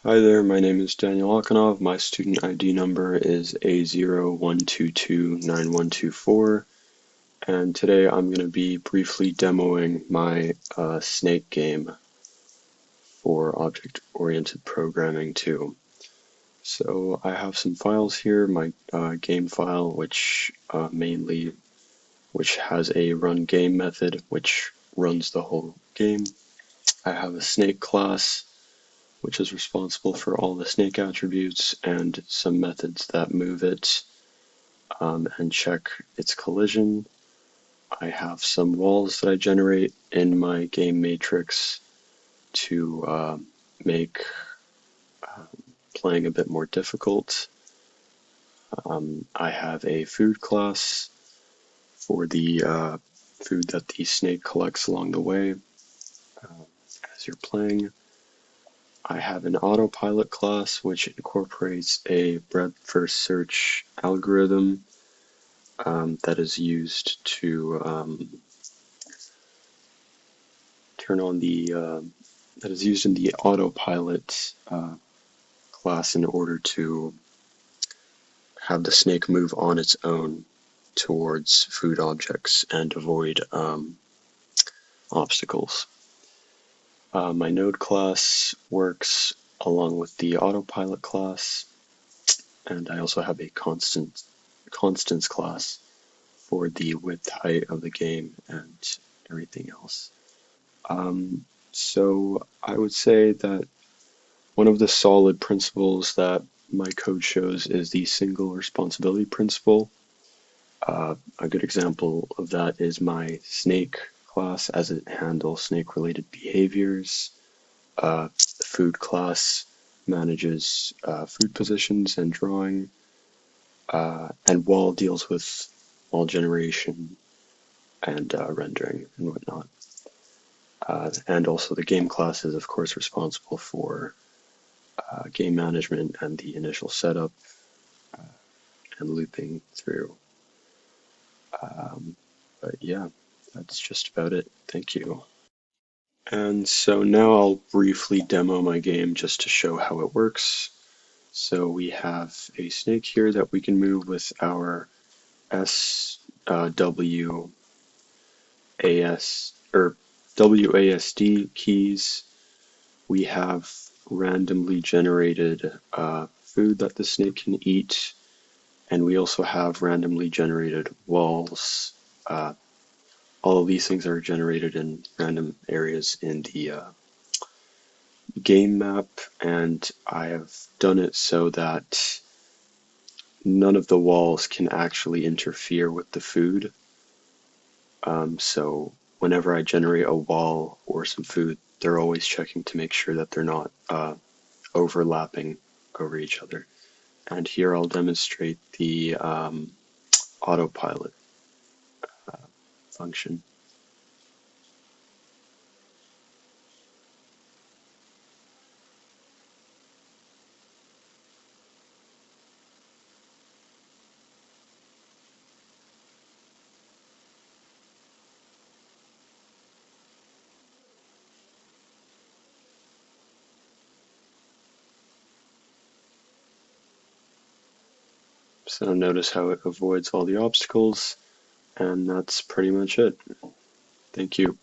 Hi there, my name is Daniel Akanov. My student ID number is A01229124, and today I'm going to be briefly demoing my Snake game for Object-Oriented Programming 2. So I have some files here, my game file, which has a run game method, which runs the whole game. I have a Snake class, which is responsible for all the snake attributes and some methods that move it and check its collision. I have some walls that I generate in my game matrix to make playing a bit more difficult. I have a food class for the food that the snake collects along the way as you're playing. I have an autopilot class which incorporates a breadth first search algorithm that is used to turn on the that is used in the autopilot class in order to have the snake move on its own towards food objects and avoid obstacles. My node class works along with the autopilot class, and I also have a constants class for the width height of the game and everything else. So I would say that one of the solid principles that my code shows is the single responsibility principle. A good example of that is my snake class, as it handles snake related behaviors. The food class manages food positions and drawing, and wall deals with wall generation and rendering and whatnot. And also the game class is of course responsible for game management and the initial setup and looping through. But yeah, that's just about it. Thank you. And so now I'll briefly demo my game just to show how it works. So we have a snake here that we can move with our S, W, AS, or WASD keys. We have randomly generated food that the snake can eat, and we also have randomly generated walls. Uh, all of these things are generated in random areas in the game map, and I have done it so that none of the walls can actually interfere with the food. So whenever I generate a wall or some food, they're always checking to make sure that they're not overlapping over each other. And here I'll demonstrate the autopilot function. So notice how it avoids all the obstacles, and that's pretty much it. Thank you.